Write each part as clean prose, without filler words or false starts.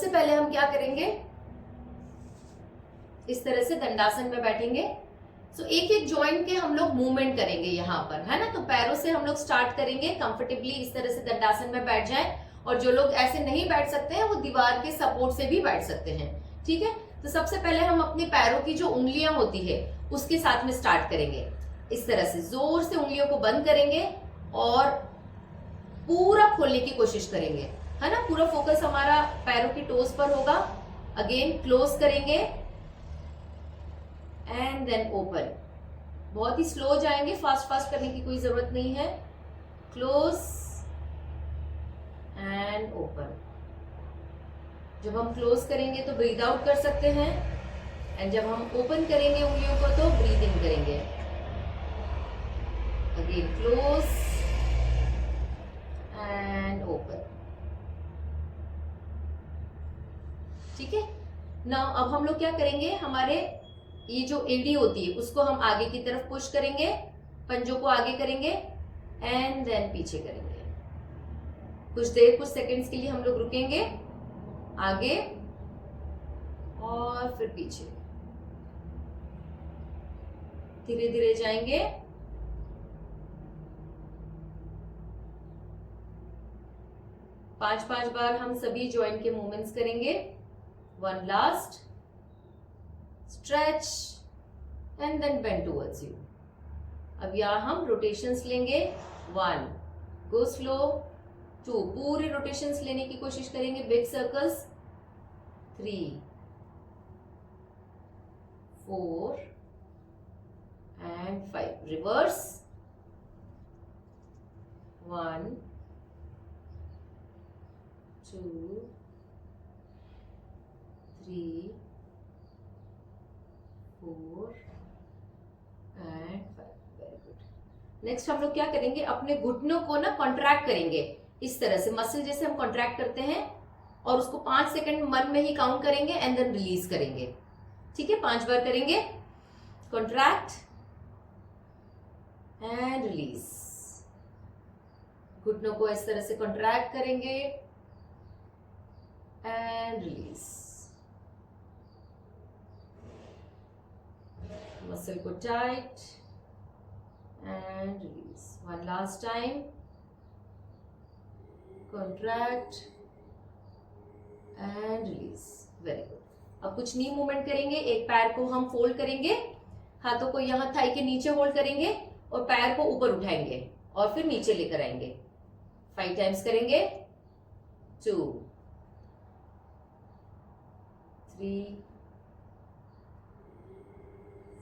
सबसे पहले हम क्या करेंगे, इस तरह से दंडासन में बैठेंगे। सो एक एक जॉइंट के हम लोग मूवमेंट करेंगे यहाँ पर, है ना। तो पैरों से हम लोग स्टार्ट करेंगे, कंफर्टेबली इस तरह से दंडासन में बैठ जाएं। और जो लोग ऐसे नहीं बैठ सकते हैं वो दीवार के सपोर्ट से भी बैठ सकते हैं, ठीक है। तो सबसे पहले हम अपने पैरों की जो उंगलियां होती है उसके साथ में स्टार्ट करेंगे। इस तरह से जोर से उंगलियों को बंद करेंगे और पूरा खोलने की कोशिश करेंगे, है ना। पूरा फोकस हमारा पैरों की टोस पर होगा। अगेन क्लोज करेंगे एंड देन ओपन। बहुत ही स्लो जाएंगे, फास्ट फास्ट करने की कोई जरूरत नहीं है। Close and open. जब हम क्लोज करेंगे तो ब्रीद आउट कर सकते हैं, एंड जब हम ओपन करेंगे उंगलियों को तो ब्रीद इन करेंगे। अगेन क्लोज एंड ओपन, ठीक है ना। अब हम लोग क्या करेंगे, हमारे ये जो एडी होती है उसको हम आगे की तरफ पुश करेंगे, पंजों को आगे करेंगे एंड देन पीछे करेंगे। कुछ देर, कुछ सेकंड्स के लिए हम लोग रुकेंगे, आगे और फिर पीछे, धीरे धीरे जाएंगे। पांच पांच बार हम सभी जॉइंट के मूवमेंट्स करेंगे। One last, stretch and then bend towards you. अब यहां हम रोटेशंस लेंगे। 1, गो स्लो। 2, पूरे रोटेशंस लेने की कोशिश करेंगे, big circles. 3, 4 and 5, reverse. 1, 2, 3, 4 and 5। Very good. Next हम लोग क्या करेंगे, अपने घुटनों को ना कॉन्ट्रैक्ट करेंगे, इस तरह से मसल जैसे हम कॉन्ट्रैक्ट करते हैं, और उसको 5 सेकंड मन में ही काउंट करेंगे एंड देन रिलीज करेंगे, ठीक है। 5 बार करेंगे, कॉन्ट्रैक्ट एंड रिलीज। घुटनों को इस तरह से कॉन्ट्रैक्ट करेंगे एंड रिलीज। मसल को tight and release. One last time, contract and release. Very good. अब कुछ नी मूवमेंट करेंगे। एक पैर को हम फोल्ड करेंगे, हाथों को यहां थाई के नीचे होल्ड करेंगे और पैर को ऊपर उठाएंगे और फिर नीचे लेकर आएंगे। 5 टाइम्स करेंगे। 2, 3,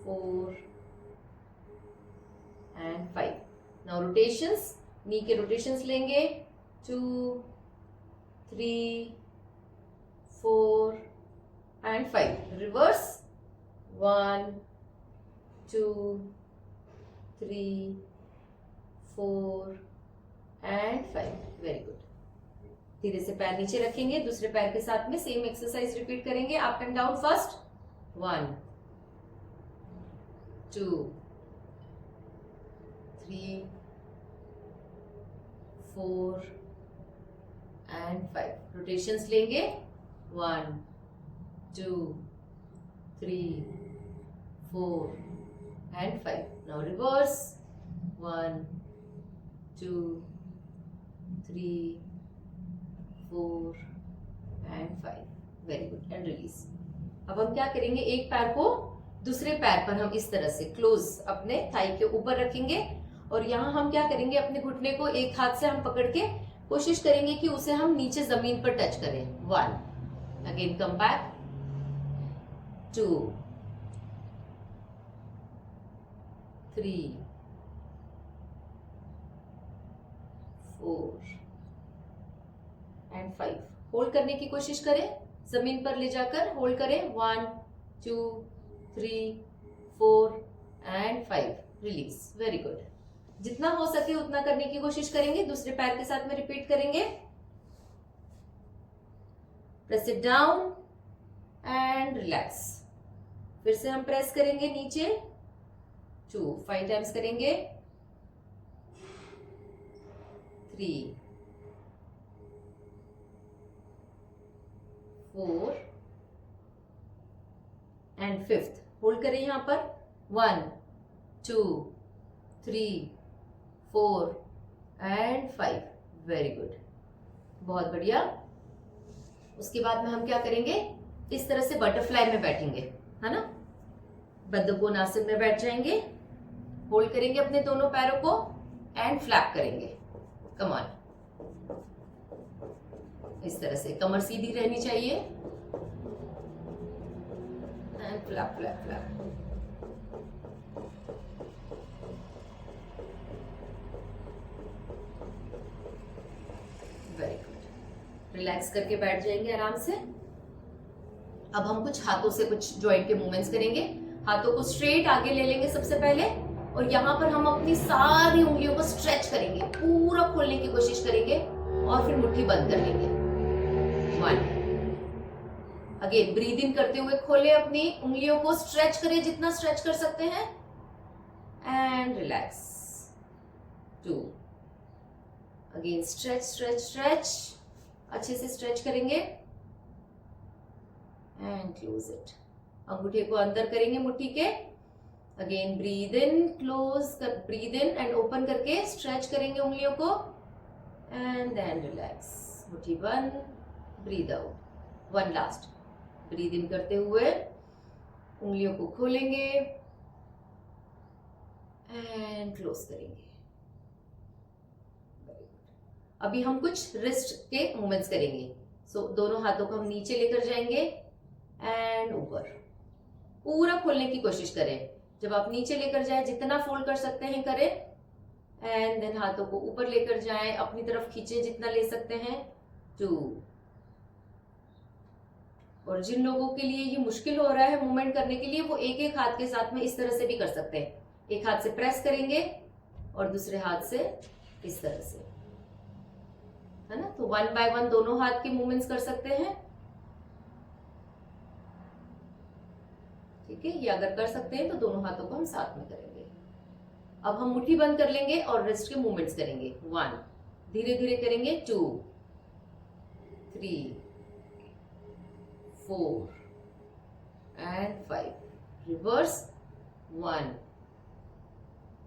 4 एंड 5। नाउ रोटेशंस, नी के रोटेशंस लेंगे। 2, 3, 4 and 5, reverse. 1, 2, 3, 4 and 5। Very good. धीरे से पैर नीचे रखेंगे, दूसरे पैर के साथ में सेम एक्सरसाइज रिपीट करेंगे। Up and down first. 1, 2, 3, 4 and 5। Rotations लेंगे। 1, 2, 3, 4 and 5। Now reverse. 1, 2, 3, 4 and 5। Very good, and release. अब हम क्या करेंगे, एक पैर को दूसरे पैर पर हम इस तरह से क्लोज अपने थाई के ऊपर रखेंगे, और यहां हम क्या करेंगे, अपने घुटने को एक हाथ से हम पकड़ के कोशिश करेंगे कि उसे हम नीचे जमीन पर टच करें। 1, again come back. 2, 3, 4 and 5। Hold करने की कोशिश करें, जमीन पर ले जाकर होल्ड करें। 1, 2, 3, 4 एंड 5, रिलीज। Very good. जितना हो सके उतना करने की कोशिश करेंगे। दूसरे पैर के साथ में रिपीट करेंगे। Press it down and relax. फिर से हम प्रेस करेंगे नीचे। 2, 5 टाइम्स करेंगे। 3, 4 एंड 5th होल्ड करें यहां पर 1 2 3 4 एंड 5। वेरी गुड, बहुत बढ़िया। उसके बाद में हम क्या करेंगे, इस तरह से बटरफ्लाई में बैठेंगे, है ना। बद्धकोणासन में बैठ जाएंगे, होल्ड करेंगे अपने दोनों पैरों को एंड फ्लैप करेंगे। कम ऑन, इस तरह से कमर सीधी रहनी चाहिए and flap flap flap. Very good, relax करके बैठ जाएंगे आराम से। अब हम कुछ हाथों से कुछ जॉइंट के मूवमेंट्स करेंगे। हाथों को स्ट्रेट आगे ले लेंगे सबसे पहले, और यहाँ पर हम अपनी सारी उंगलियों को स्ट्रेच करेंगे, पूरा खोलने की कोशिश करेंगे और फिर मुट्ठी बंद कर लेंगे। 1 अगेन ब्रीद इन करते हुए खोले, अपनी उंगलियों को स्ट्रेच करें जितना स्ट्रेच कर सकते हैं and relax. 2 again stretch stretch stretch, अच्छे से स्ट्रेच करेंगे एंड क्लोज इट। अंगूठे को अंदर करेंगे मुट्ठी के, अगेन ब्रीद इन, क्लोज कर, ब्रीद इन एंड ओपन करके स्ट्रेच करेंगे उंगलियों को एंड देन रिलैक्स। मुट्ठी बंद, breathe out. 1 last, breathe in करते हुए उंगलियों को खोलेंगे एंड क्लोज करेंगे। अभी हम कुछ रिस्ट के मूवमेंट्स करेंगे। सो दोनों हाथों को हम नीचे लेकर जाएंगे एंड ऊपर, पूरा खोलने की कोशिश करें। जब आप नीचे लेकर जाएं, जितना फोल्ड कर सकते हैं करें एंड देन हाथों को ऊपर लेकर जाएं, अपनी तरफ खींचे जितना ले सकते हैं। 2 और जिन लोगों के लिए ये मुश्किल हो रहा है मूवमेंट करने के लिए, वो एक एक हाथ के साथ में इस तरह से भी कर सकते हैं। एक हाथ से प्रेस करेंगे और दूसरे हाथ से इस तरह से, है ना। तो 1 बाय 1 दोनों हाथ के मूवमेंट्स कर सकते हैं, ठीक है। ये अगर कर सकते हैं तो दोनों हाथों को हम साथ में करेंगे। अब हम मुट्ठी बंद कर लेंगे और रिस्ट के मूवमेंट्स करेंगे। 1 धीरे धीरे करेंगे, 2 3 4 and 5। Reverse, 1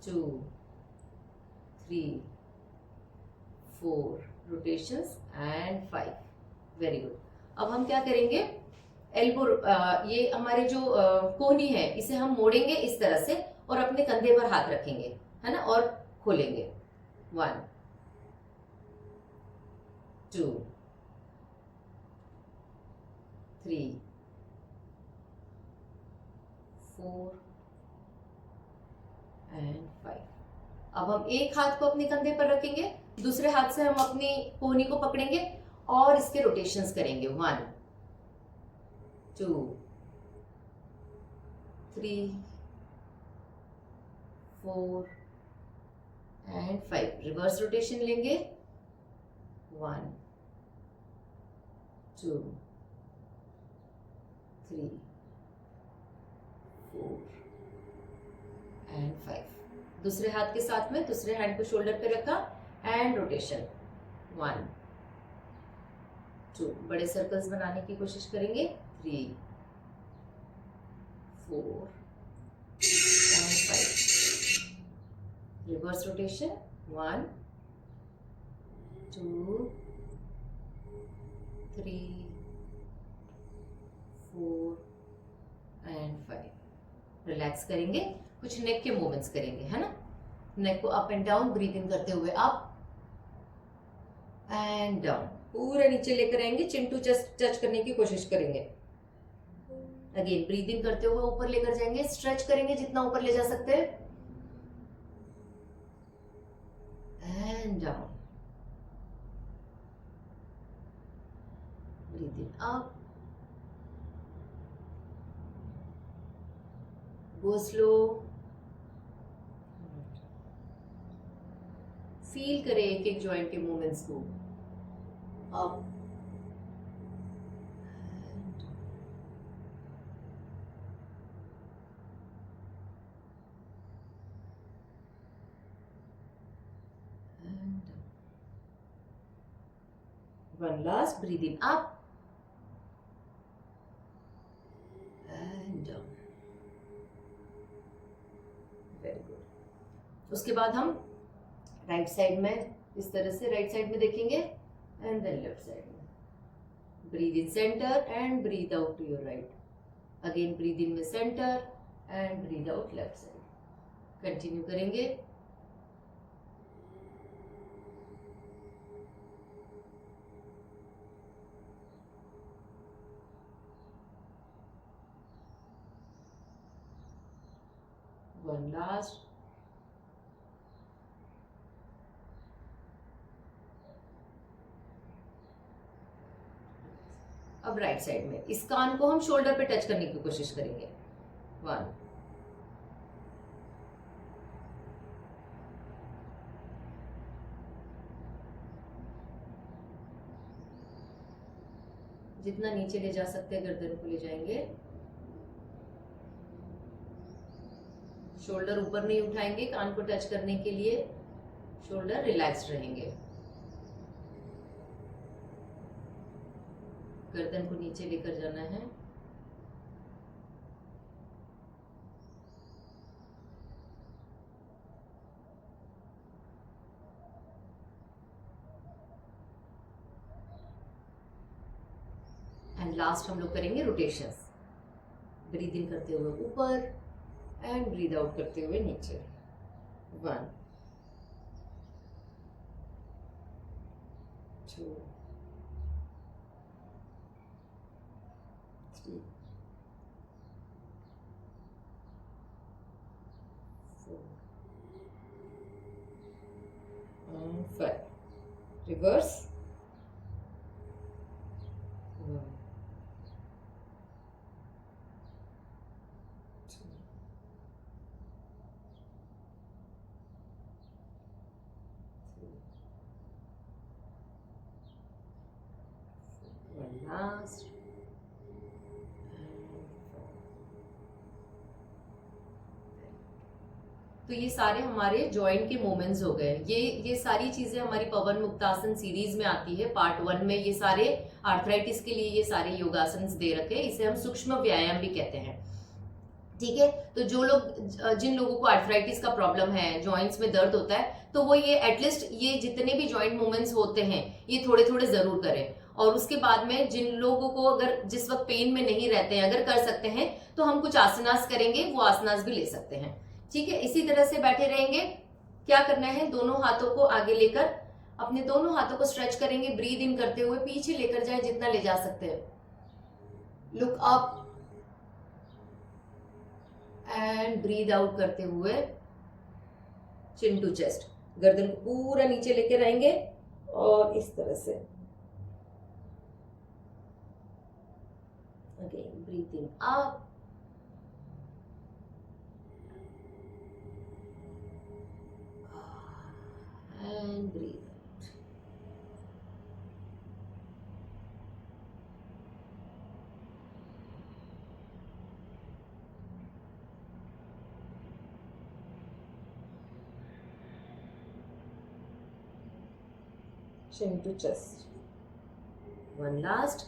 2 3 4 rotations and 5। Very good. अब हम क्या करेंगे, एल्बो, ये हमारे जो कोहनी है, इसे हम मोड़ेंगे इस तरह से और अपने कंधे पर हाथ रखेंगे, है ना, और खोलेंगे। 1 2 3 4 एंड 5। अब हम एक हाथ को अपने कंधे पर रखेंगे, दूसरे हाथ से हम अपनी कोहनी को पकड़ेंगे और इसके रोटेशंस करेंगे। 1 2 3 4 एंड 5। रिवर्स रोटेशन लेंगे। 1 2 3 4 एंड 5। दूसरे हाथ के साथ में दूसरे हैंड को शोल्डर पे रखा एंड रोटेशन। 1 2, बड़े सर्कल्स बनाने की कोशिश करेंगे। 3 4 and 5। Reverse rotation. 1 2 3 4 and 5। Relax करेंगे, कुछ नेक के मूवमेंट्स करेंगे, है ना। नेक को अप एंड डाउन, ब्रीथ इन करते हुए अप एंड डाउन, पूरा नीचे लेकर आएंगे, चिन टू चेस्ट टच करने की कोशिश करेंगे। अगेन ब्रीथ इन करते हुए ऊपर लेकर जाएंगे, स्ट्रेच करेंगे जितना ऊपर ले जा सकते हैं and down. Breathe in up, go slow, feel करें एक एक जॉइंट के मूवमेंट्स को। Up one last, breathe in up उसके बाद हम राइट साइड में इस तरह से राइट साइड में देखेंगे एंड देन लेफ्ट साइड में. Breathe in centre and breathe out to your right. Again breathe in में centre and breathe out left side. Continue करेंगे. One last. अब राइट साइड में इस कान को हम शोल्डर पे टच करने की कोशिश करेंगे. 1, जितना नीचे ले जा सकते हैं गर्दन को ले जाएंगे. शोल्डर ऊपर नहीं उठाएंगे कान को टच करने के लिए. शोल्डर रिलैक्स्ड रहेंगे. गर्दन को नीचे लेकर जाना है. एंड लास्ट हम लोग करेंगे रोटेशंस. ब्रीद इन करते हुए ऊपर एंड ब्रीद आउट करते हुए नीचे. 1, 2, 3, 4 and 5. Reverse. 1, 2, 3, 4. One last. तो ये सारे हमारे जॉइंट के मूवमेंट्स हो गए. ये सारी चीजें हमारी पवन मुक्तासन सीरीज में आती है. पार्ट 1 में ये सारे आर्थराइटिस के लिए ये सारे योगासन दे रखे. इसे हम सूक्ष्म व्यायाम भी कहते हैं. ठीक है. तो जिन लोगों को आर्थराइटिस का प्रॉब्लम है, जॉइंट्स में दर्द होता है, तो वो ये एटलीस्ट ये जितने भी जॉइंट मूवमेंट्स होते हैं ये थोड़े थोड़े जरूर करें. और उसके बाद में जिन लोगों को अगर जिस वक्त पेन में नहीं रहते हैं, अगर कर सकते हैं तो हम कुछ आसनास करेंगे, वो आसनास भी ले सकते हैं. ठीक है. इसी तरह से बैठे रहेंगे. क्या करना है, दोनों हाथों को आगे लेकर अपने दोनों हाथों को स्ट्रेच करेंगे. ब्रीद इन करते हुए पीछे लेकर जाए जितना ले जा सकते हैं. Look up and breathe out करते हुए चिन टू चेस्ट. गर्दन को पूरा नीचे लेके रहेंगे और इस तरह से. Again breathe in up and breathe out. Chin to chest. One last.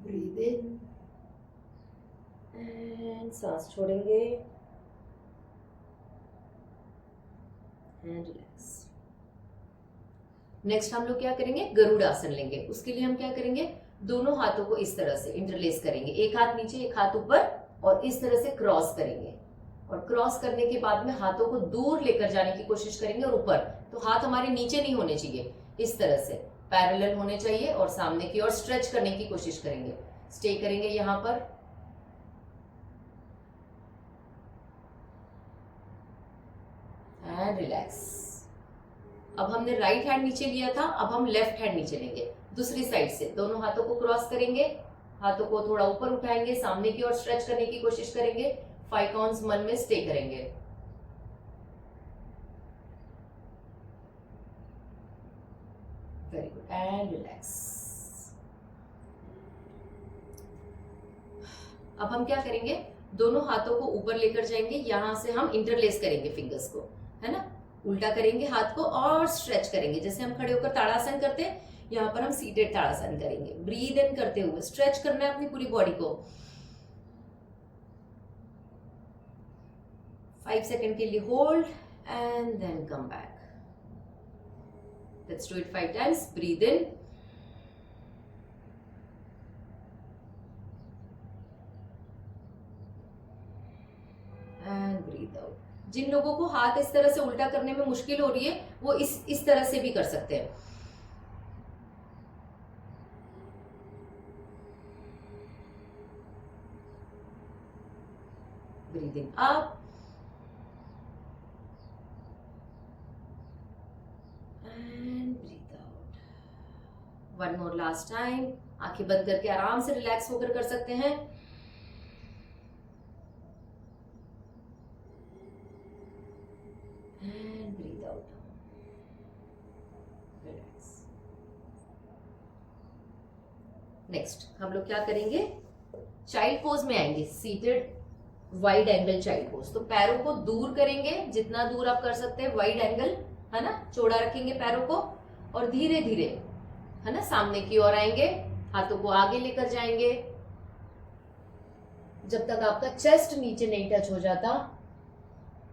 Breathe in and सांस छोड़ेंगे. And relax. नेक्स्ट हम लोग क्या करेंगे, गरुड़ आसन लेंगे. उसके लिए हम क्या करेंगे, दोनों हाथों को इस तरह से इंटरलेस करेंगे. एक हाथ नीचे एक हाथ ऊपर और इस तरह से क्रॉस करेंगे. और क्रॉस करने के बाद में हाथों को दूर लेकर जाने की कोशिश करेंगे और ऊपर. तो हाथ हमारे नीचे नहीं होने चाहिए, इस तरह से पैरेलल होने चाहिए और सामने की ओर स्ट्रेच करने की कोशिश करेंगे. स्टे करेंगे यहां पर. And relax. अब हमने राइट हैंड नीचे लिया था, अब हम लेफ्ट हैंड नीचे लेंगे. दूसरी साइड से दोनों हाथों को क्रॉस करेंगे. हाथों को थोड़ा ऊपर उठाएंगे, सामने की ओर स्ट्रेच करने की कोशिश करेंगे. 5 काउंट्स मन में स्टे करेंगे. Very good. And relax. अब हम क्या करेंगे, दोनों हाथों को ऊपर लेकर जाएंगे. यहां से हम इंटरलेस करेंगे फिंगर्स को, है ना. उल्टा करेंगे हाथ को और स्ट्रेच करेंगे. जैसे हम खड़े होकर ताड़ासन करते हैं, यहाँ पर हम सीटेड ताड़ासन करेंगे. ब्रीद इन करते हुए स्ट्रेच करना है अपनी पूरी बॉडी को. 5 सेकेंड के लिए hold and then come back. Let's do it 5 times. Breathe in and breathe out. जिन लोगों को हाथ इस तरह से उल्टा करने में मुश्किल हो रही है वो इस तरह से भी कर सकते हैं. Breathing up and breathe out. One more last time. आंखें बंद करके आराम से रिलैक्स होकर कर सकते हैं. And breathe out. Relax. Next हम लोग क्या करेंगे, चाइल्ड पोज में आएंगे. Seated wide angle child pose. तो पैरों को दूर करेंगे जितना दूर आप कर सकते हैं. वाइड एंगल है ना, चौड़ा रखेंगे पैरों को और धीरे धीरे है ना सामने की ओर आएंगे. हाथों को आगे लेकर जाएंगे जब तक आपका चेस्ट नीचे नहीं टच हो जाता.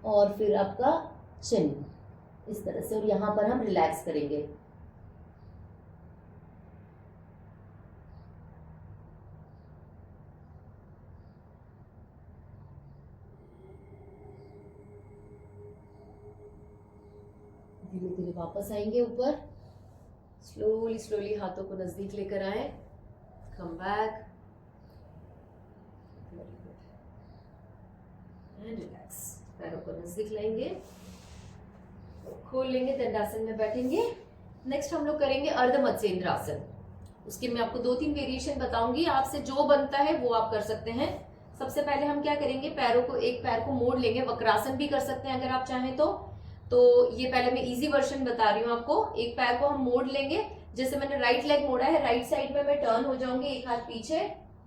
और फिर आपका चिन इस तरह से. और यहां पर हम रिलैक्स करेंगे. धीरे धीरे वापस आएंगे ऊपर. स्लोली स्लोली हाथों को नजदीक लेकर आए. Come back and relax. पैरों को नजदीक लाएंगे, खोल लेंगे, दंडासन में बैठेंगे. नेक्स्ट हम लोग करेंगे अर्ध मत्स्येंद्र आसन. उसके मैं आपको 2-3 वेरिएशन बताऊंगी. आपसे जो बनता है वो आप कर सकते हैं. सबसे पहले हम क्या करेंगे, पैरों को, एक पैर को मोड़ लेंगे. वक्रासन भी कर सकते हैं अगर आप चाहें तो ये पहले मैं इजी वर्जन बता रही हूँ आपको. एक पैर को हम मोड़ लेंगे. जैसे मैंने राइट लेग मोड़ा है, राइट साइड में मैं टर्न हो जाऊंगी, एक हाथ पीछे,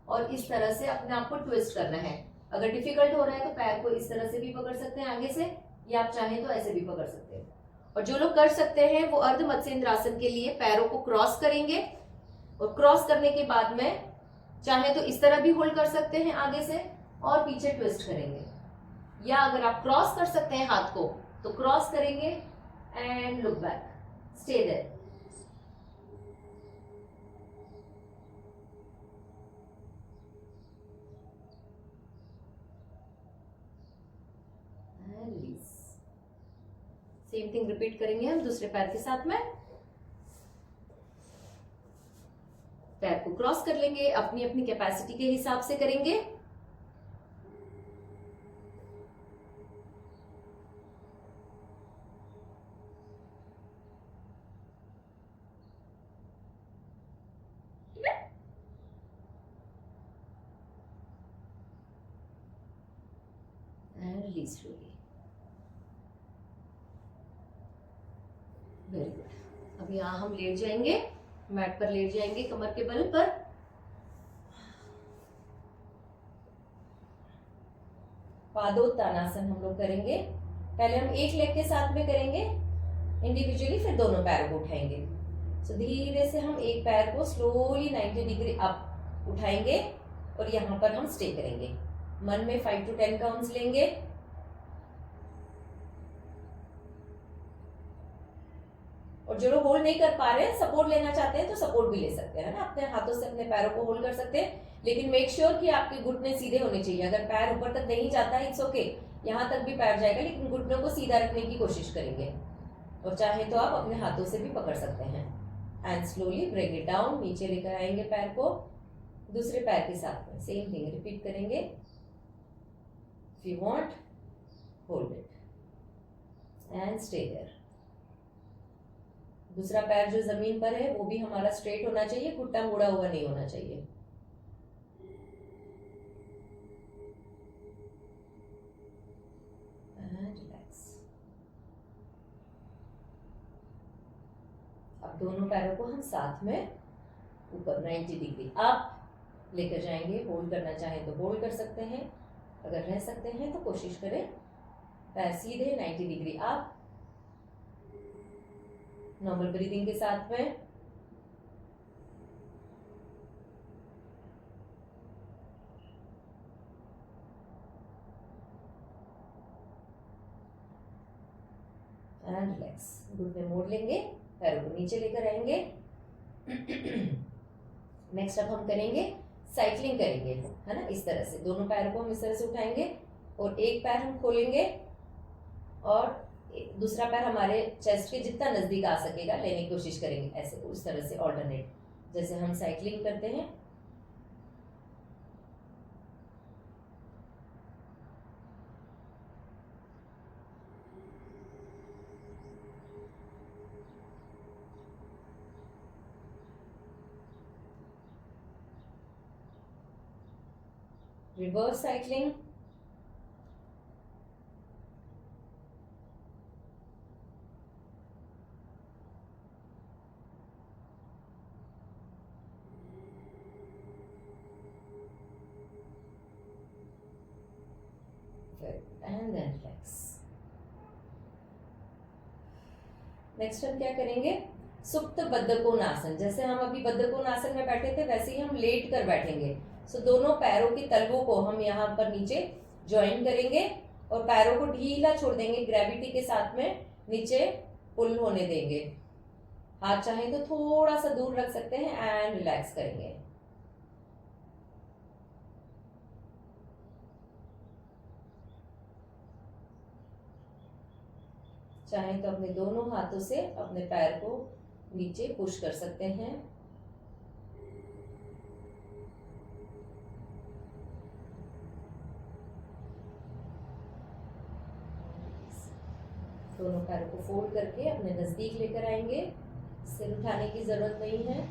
और इस तरह से अपने आप को ट्विस्ट करना है. अगर डिफिकल्ट हो रहा है तो पैर को इस तरह से भी पकड़ सकते हैं आगे से, या आप चाहें तो ऐसे भी पकड़ सकते हैं. और जो लोग कर सकते हैं वो अर्ध मत्स्येंद्र आसन के लिए पैरों को क्रॉस करेंगे. और क्रॉस करने के बाद में चाहे तो इस तरह भी होल्ड कर सकते हैं आगे से और पीछे ट्विस्ट करेंगे. या अगर आप क्रॉस कर सकते हैं हाथ को तो क्रॉस करेंगे and look back, stay there. Release. Same thing repeat करेंगे हम दूसरे पैर के साथ में. पैर को क्रॉस कर लेंगे, अपनी अपनी कैपेसिटी के हिसाब से करेंगे. Release slowly. Very good. अब यहाँ हम लेट जाएंगे, मैट पर लेट जाएंगे कमर के बल पर. पादोत्तानासन हम लोग करेंगे. पहले हम एक लेग के साथ में करेंगे इंडिविजुअली, फिर दोनों पैरों को उठाएंगे. तो धीरे से हम एक पैर को स्लोली 90 डिग्री अप उठाएंगे और यहाँ पर हम स्टे करेंगे. मन में 5 to 10 काउंट्स लेंगे. और जो लोग होल्ड नहीं कर पा रहे हैं, सपोर्ट लेना चाहते हैं तो सपोर्ट भी ले सकते हैं ना. अपने हाथों से अपने पैरों को होल्ड कर सकते हैं, लेकिन मेक श्योर कि आपके घुटने सीधे होने चाहिए. अगर पैर ऊपर तक नहीं जाता इट्स ओके, यहाँ तक भी पैर जाएगा, लेकिन घुटनों को सीधा रखने की कोशिश करेंगे. और चाहे तो आप अपने हाथों से भी पकड़ सकते हैं. And slowly break it down. नीचे लेकर आएंगे पैर को, दूसरे पैर के साथ में सेम थिंग रिपीट करेंगे. If you want, hold it and stay there. दूसरा पैर जो जमीन पर है वो भी हमारा स्ट्रेट होना चाहिए, घुटना मुड़ा हुआ नहीं होना चाहिए. रिलैक्स. अब दोनों पैरों को हम साथ में ऊपर 90 डिग्री अप लेकर जाएंगे. होल्ड करना चाहें तो होल्ड कर सकते हैं, अगर रह सकते हैं तो कोशिश करें पैर सीधे 90 डिग्री अप. नॉर्मल ब्रीदिंग के साथ में. And relax. घुटने मोड़ लेंगे, पैरों को नीचे लेकर आएंगे। नेक्स्ट अब हम करेंगे साइकिलिंग करेंगे, है ना। इस तरह से दोनों पैरों को हम इस तरह से उठाएंगे और एक पैर हम खोलेंगे और दूसरा पैर हमारे चेस्ट के जितना नजदीक आ सकेगा लेने की कोशिश करेंगे, ऐसे उस तरह से ऑल्टरनेट, जैसे हम साइकिलिंग करते हैं। Reverse cycling, and then relax. Next हम क्या करेंगे, सुप्त बद्धकोणासन। जैसे हम अभी बद्धकोणासन में बैठे थे वैसे ही हम लेट कर बैठेंगे। सो दोनों पैरों के तलवों को हम यहाँ पर नीचे ज्वाइन करेंगे और पैरों को ढीला छोड़ देंगे, ग्रेविटी के साथ में नीचे पुल होने देंगे। हाथ चाहे तो थोड़ा सा दूर रख सकते हैं एंड रिलैक्स करेंगे। चाहे तो अपने दोनों हाथों से अपने पैर को नीचे पुश कर सकते हैं। दोनों पैरों को फोल्ड करके अपने नजदीक लेकर आएंगे। सिर उठाने की जरूरत नहीं है।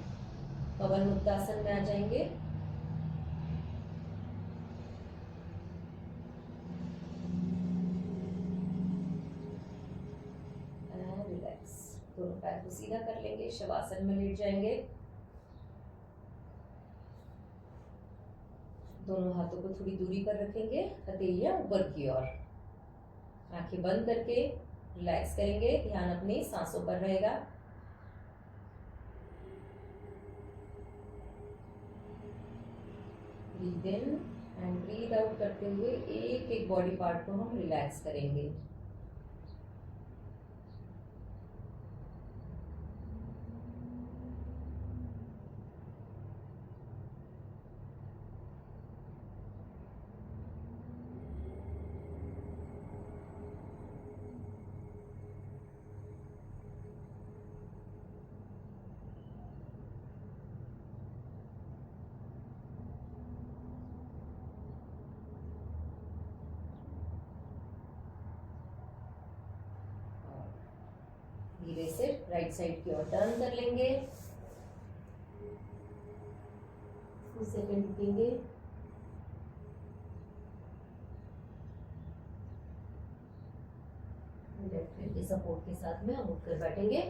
पवन मुक्तासन में आ जाएंगे। रिलैक्स। दोनों पैर को सीधा कर लेंगे, शवासन में लेट जाएंगे। दोनों हाथों को थोड़ी दूरी पर रखेंगे, हथेलियां ऊपर की ओर। आंखें बंद करके रिलैक्स करेंगे, ध्यान अपनी सांसों पर रहेगा। Breathe in and breathe out करते हुए एक एक बॉडी पार्ट को हम रिलैक्स करेंगे। धीरे से राइट साइड की ओर टर्न कर लेंगे। कुछ सेकंड रुकेंगे। लेफ्ट हैंड के सपोर्ट के साथ में हम उठकर बैठेंगे।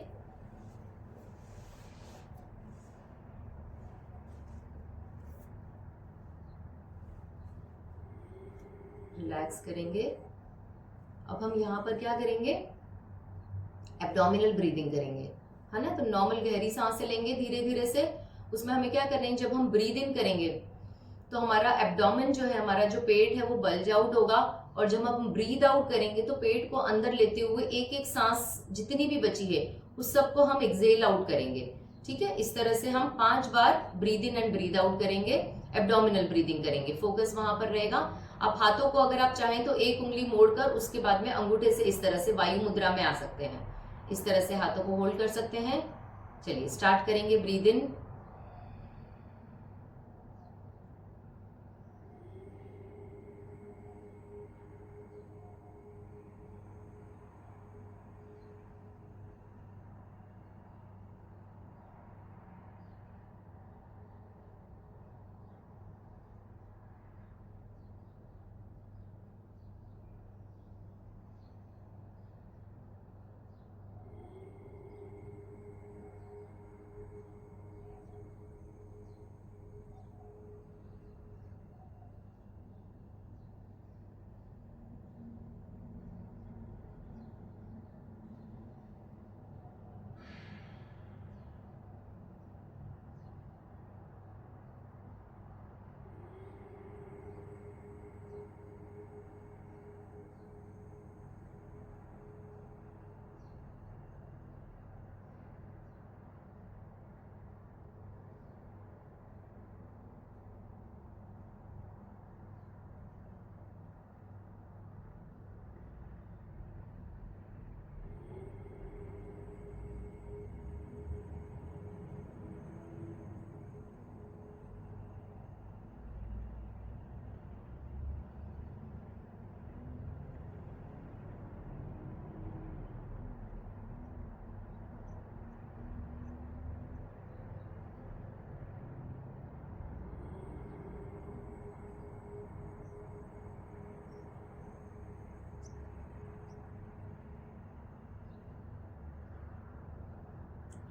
रिलैक्स करेंगे। अब हम यहाँ पर क्या करेंगे, एब्डोमिनल ब्रीदिंग करेंगे, है ना। तो नॉर्मल गहरी सांसें लेंगे धीरे धीरे से। उसमें हमें क्या करना है, जब हम ब्रीद इन करेंगे तो हमारा एब्डोमेन जो है, हमारा जो पेट है वो बल्ज आउट होगा, और जब हम ब्रीद आउट करेंगे तो पेट को अंदर लेते हुए एक एक सांस जितनी भी बची है उस सबको हम एक्सेल आउट करेंगे। ठीक है, इस तरह से हम 5 बार breathe in and breathe out करेंगे, एब्डोमिनल ब्रीदिंग करेंगे। फोकस वहां पर रहेगा। आप हाथों को अगर आप चाहें तो एक उंगली मोड़कर उसके बाद में अंगूठे से इस तरह से वायु मुद्रा में आ सकते हैं। इस तरह से हाथों को होल्ड कर सकते हैं। चलिए स्टार्ट करेंगे। ब्रीद इन,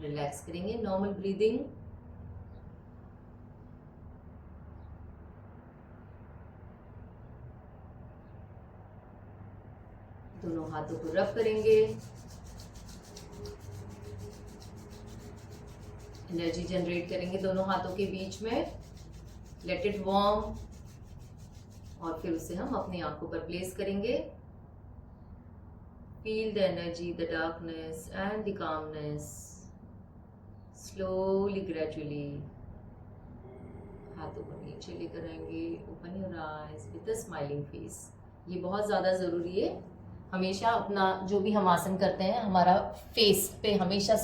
रिलैक्स करेंगे, नॉर्मल ब्रीदिंग। दोनों हाथों को रब करेंगे, एनर्जी जनरेट करेंगे दोनों हाथों के बीच में, लेट इट वार्म, और फिर उसे हम अपनी आंखों पर प्लेस करेंगे। Feel the energy, the darkness and the calmness, slowly gradually हाथों को नीचे लेकर आएंगे। Open your eyes with a smiling face. ये बहुत ज़्यादा ज़रूरी है, हमेशा अपना जो भी हम आसन करते हैं हमारा फेस पे हमेशा